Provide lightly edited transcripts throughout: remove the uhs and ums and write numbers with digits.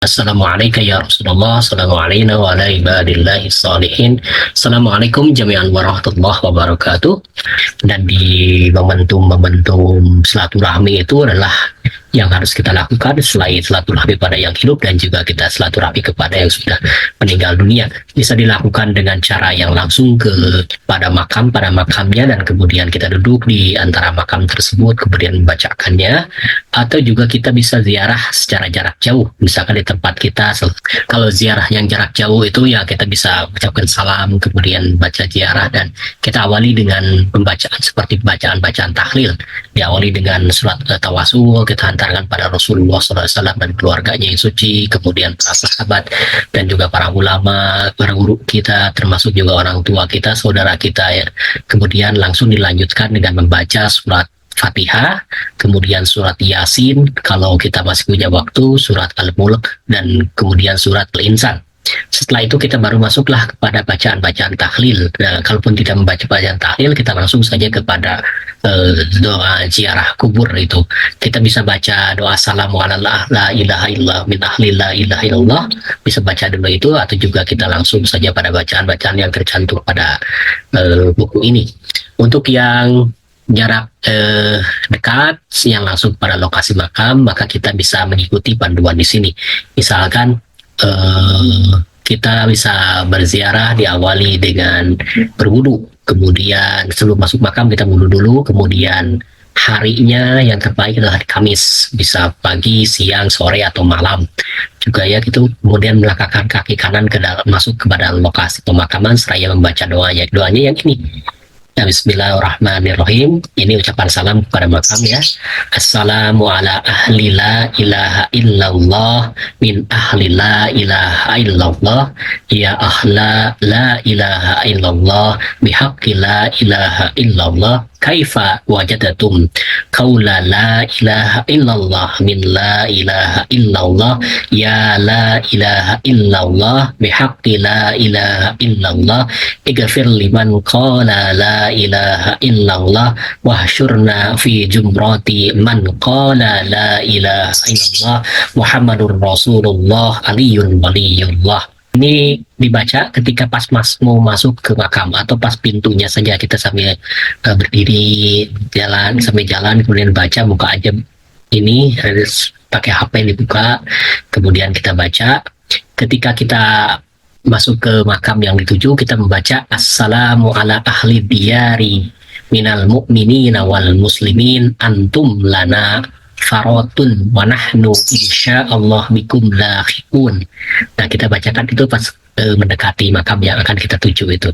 Assalamualaikum ya Rasulullah, Assalamualaikum wa ala ibadillahi salihin. Assalamualaikum jami'an warahmatullahi wabarakatuh. Dan di momentum-momentum silaturahmi itu adalah yang harus kita lakukan selain silaturahmi pada yang hidup dan juga kita silaturahmi kepada yang sudah meninggal dunia. Bisa dilakukan dengan cara yang langsung pada makamnya, dan kemudian kita duduk di antara makam tersebut kemudian membacakannya, atau juga kita bisa ziarah secara jarak jauh, misalkan di tempat kita. Kalau ziarah yang jarak jauh itu ya kita bisa ucapkan salam kemudian baca ziarah, dan kita awali dengan pembacaan seperti bacaan tahlil, diawali dengan surat tawasul, kita hantarkan pada Rasulullah SAW dan keluarganya yang suci, kemudian para sahabat dan juga para ulama, para guru kita, termasuk juga orang tua kita, saudara kita ya. Kemudian langsung dilanjutkan dengan membaca surat Fatihah, kemudian surat Yasin, kalau kita masih punya waktu, surat Al-Mulk, dan kemudian surat Al-Insan. Setelah itu kita baru masuklah kepada bacaan-bacaan tahlil. Nah, kalaupun tidak membaca bacaan tahlil, kita langsung saja kepada doa ziarah kubur itu. Kita bisa baca doa salamu ala la ilaha illallah min ahli la ilaha illallah. Bisa baca dulu itu, atau juga kita langsung saja pada bacaan-bacaan yang tercantum pada buku ini. Untuk yang jarak dekat yang langsung pada lokasi makam, maka kita bisa mengikuti panduan di sini. Misalkan kita bisa berziarah diawali dengan berwudu, kemudian sebelum masuk makam kita wudu dulu, kemudian harinya yang terbaik adalah hari Kamis, bisa pagi, siang, sore atau malam juga ya gitu. Kemudian melangkahkan kaki kanan ke dalam, masuk kepada lokasi pemakaman seraya membaca doanya yang ini. Ya, Bismillahirrahmanirrahim. Ini ucapan salam kepada makam ya. Assalamu ala ahli la ilaha illallah min ahli la ilaha illallah ya ahla la ilaha illallah bihaqqi la ilaha illallah kaifa wajadatum qaula la ilaha illallah min la ilaha illallah ya la ilaha illallah bihaqqi la ilaha illallah ighfir liman qala la ilaha illallah wahsyurna fi jumrati man qala la ilaha illallah Muhammadur Rasulullah aliyun waliyullah. Ini dibaca ketika pas mau masuk ke makam, atau pas pintunya saja kita sambil berdiri sambil jalan kemudian baca, buka aja ini pakai HP dibuka, kemudian kita baca. Ketika kita masuk ke makam yang dituju, kita membaca assalamu ala ahli diyari minal mu'minina wal muslimin antum lana farotun wa nahnu insyaallah bikum lahiqun. Nah, kita bacakan itu pas mendekati makam yang akan kita tuju itu.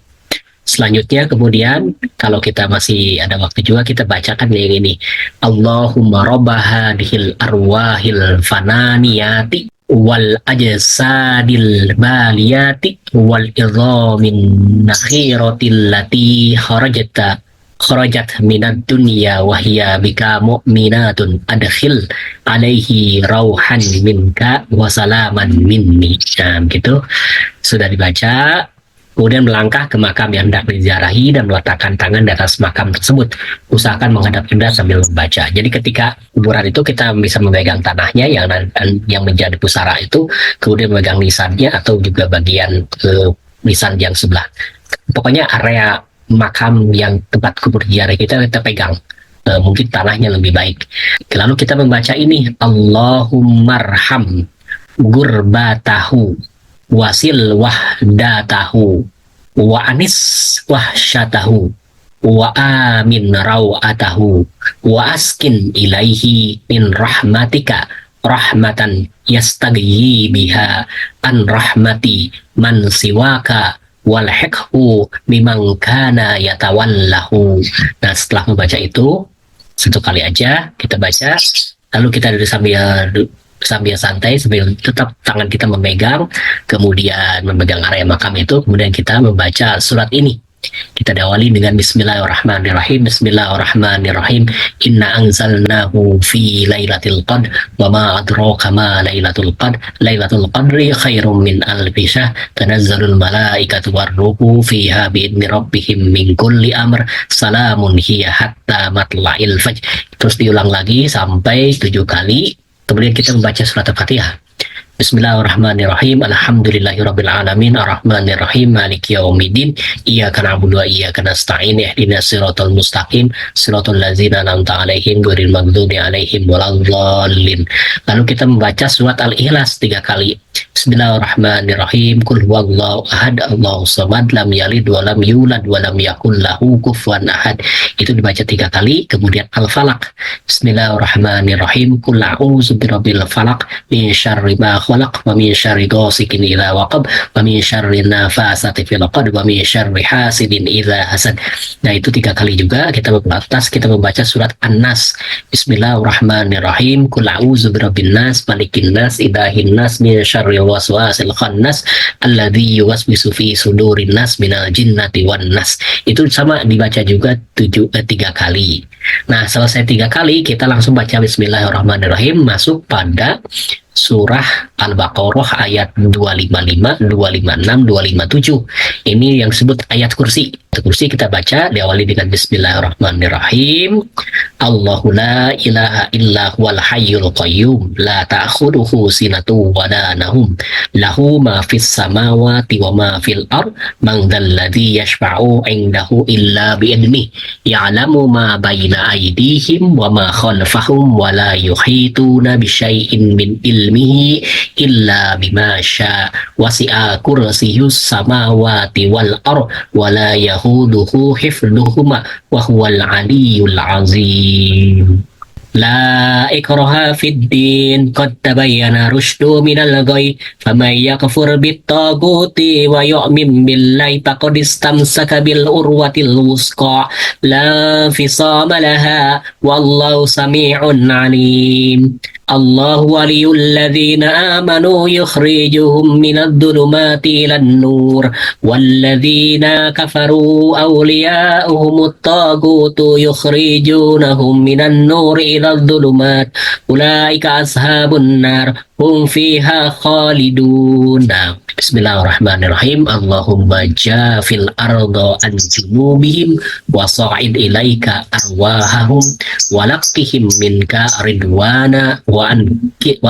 Selanjutnya kemudian kalau kita masih ada waktu juga, kita bacakan yang ini. Allahumma robbaha dihil arwahil fananiyati wal ajsadil baliyati wal idhamin nakhiratil lati kharajat minad dunya wahya bika mu'minatun adkhil alaihi rauhan minka wa salaman minni. Nah, gitu sudah dibaca, kemudian melangkah ke makam yang hendak diziarahi dan meletakkan tangan di atas makam tersebut. Usahakan menghadap kiblat sambil membaca. Jadi ketika kuburan itu kita bisa memegang tanahnya yang menjadi pusara itu, kemudian memegang nisannya atau juga bagian nisan yang sebelah. Pokoknya area makam yang tempat kubur ziarah kita pegang. Mungkin tanahnya lebih baik. Lalu kita membaca ini, Allahummarham gurbatahu wasil wahdatahu wa anis wahsyatahu wa amin rawatahu wa askin ilaihi min rahmatika rahmatan yastagyi biha an rahmati man siwaka walhiqhu bimang kana yatawallahu. Nah, setelah membaca itu satu kali aja kita baca, lalu kita duduk sambil santai, sambil tetap tangan kita memegang, kemudian memegang area makam itu, kemudian kita membaca surat ini. Kita diawali dengan Bismillahirrahmanirrahim. Bismillahirrahmanirrahim. Inna anzalnahu fi lailatul qadr wa ma adraka ma lailatul qadr. Lailatul qadri khairum min alfi syahr. Tanazzalul malaikatu warruhu fiha biidzni rabbihim min kulli amr. Salamun hiya hatta matla'il fajr. Terus diulang lagi sampai 7 kali. Kemudian kita membaca surat Al-Fatihah. Bismillahirrahmanirrahim. Alhamdulillahirabbil alamin arrahmanirrahim maliki yaumiddin iyyaka na'budu wa iyyaka nasta'in ihdinas siratal mustaqim siratal ladzina an'amta 'alaihim ghairil maghdubi 'alaihim waladdallin. Lalu kita membaca surat Al-Ikhlas 3 kali. Bismillahirrahmanirrahim. Qul huwallahu ahad, Allahus samad, lam yalid wa lam yulad wa lam yakul lahu kufuwan ahad. Itu dibaca 3 kali. Kemudian Al-Falaq. Bismillahirrahmanirrahim. Qul a'udzu birabbil falaq min syarri ma khalaq wa min syarri ghasikin idza waqab wa min syarri nafasati fil 'uqad wa min syarri hasidin idza hasad. Nah, itu 3 kali juga kita membatas, kita membaca surat An-Nas. Bismillahirrahmanirrahim. Qul a'udzu birabbin nas, malikin nas, ilahin nas, min syarri waswasil khannas alladzi yuwaswisu fi sudurin nas minal jinnati wan nas. Itu sama dibaca juga 3 kali. Nah, selesai 3 kali kita langsung baca Bismillahirrahmanirrahim, masuk pada surah Al-Baqarah ayat 255, 256, 257. Ini yang disebut ayat kursi. Kursi kita baca diawali dengan Bismillahirrahmanirrahim. Allahu la ilaha illa huwal hayyul qayyum la ta'khudhuhu sinatun wa la nawm lahu ma fis samawati wa ma fil ard man dzal ladzi yashfa'u 'indahu illa bi idnihi ya'lamu ma baina aydihim wa ma khalfahum wa la yuhituna bi syai'in min ilmihi illa bima syaa wasi'a kursiyyus samawati wal ard wa la yahuduhu hifdhuhuma wa huwal 'aliyyul 'azim. La ikraha fid din qad tabayyana rusydu minal ghayy faman yakfur bit taguti wa yu'min billahi faqad istamsaka bil urwatil wusqa la fisama laha wallahu sami'un 'alim. Allahu waliyul ladzina amanu yukhrijuhum minadh dhulumati ilan nur walladzina kafaru awliya'uhumut tagutu yukhrijunahum minan nuri ilal dhulumat ulaika ashabun nar hum fiha khalidun. Nah, Bismillahirrahmanirrahim. Allahumma jafil arda an junubihim wa sa'id ilaika arwahahum wa laqihim minka ridwana wa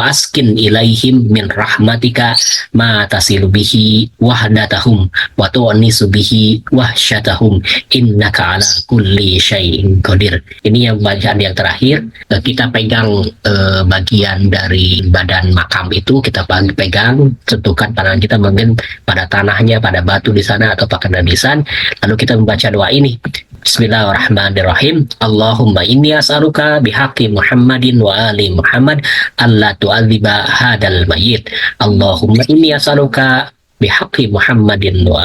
askin ilaihim min rahmatika ma tasilu bihi wahdatahum wa tu'nisu bihi wahsyatahum innaka ala kulli syai'in qadir. Ini yang bacaan yang terakhir. Kita pegang bagian dari badan makam itu, kita pegang, sentuhkan tangan kita mungkin pada tanahnya, pada batu di sana atau pakai lisan, lalu kita membaca doa ini. Bismillahirrahmanirrahim. Allahumma inni as'aluka bihaqqi Muhammadin wa ali Muhammad alla tu'adziba hadal mayyit. Allahumma inni as'aluka bihaqqi Muhammadin wa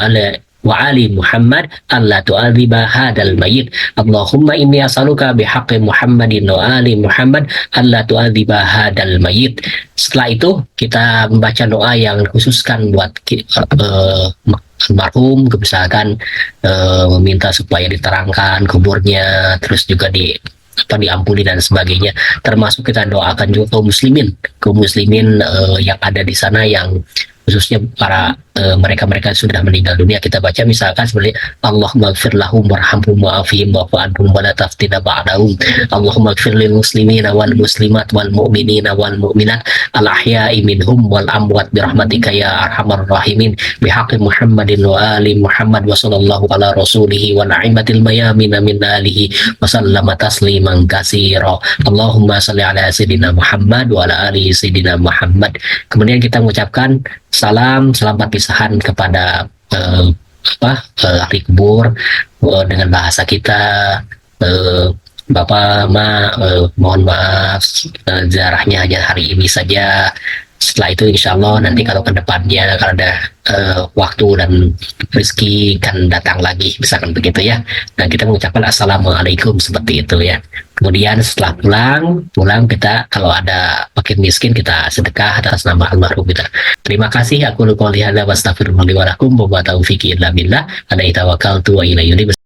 ali Muhammad alla tu'adziba hadal mayyit. Allahumma inni as'aluka bihaqqi Muhammadin wa ali Muhammad alla tu'adziba hadal mayyit. Setelah itu kita membaca doa yang khususkan buat almarhum, misalkan meminta supaya diterangkan kuburnya, terus juga diampuni dan sebagainya. Termasuk kita doakan juga kaum muslimin yang ada di sana, yang khususnya para mereka-mereka sudah meninggal dunia. Kita baca misalkan seperti Allahumma ighfir lahum warhamhum wa'afihim wa'fu anhum wa la taftina ba'dahum. Allahumma ighfir lil muslimina wal muslimat wal mu'minina wal mu'minat al ahya'i minhum wal amwat bi rahmatika ya arhamar rahimin bihaqqi Muhammadin wa ali Muhammad wa sallallahu ala rasulihi wa na'imatil mayamin min alihi wa sallama tasliman katsira. Allahumma shalli ala sayyidina Muhammad wa ala ali sayyidina Muhammad. Kemudian kita mengucapkan salam selamat pisahan kepada ahli kubur dengan bahasa kita. Bapak, mohon maaf, ziarahnya hanya hari ini saja. Setelah itu insya Allah nanti kalau ke depannya kalau ada waktu dan rezeki kan datang lagi, misalkan begitu ya. Dan kita mengucapkan assalamualaikum seperti itu ya. Kemudian setelah pulang kita kalau ada fakir miskin kita sedekah atas nama almarhum kita. Terima kasih. Aku qouli hadza wa astaghfirullahi wa lakum wa ma taufiqi illa billah. Alaihi tawakkaltu wa ilaihi unib.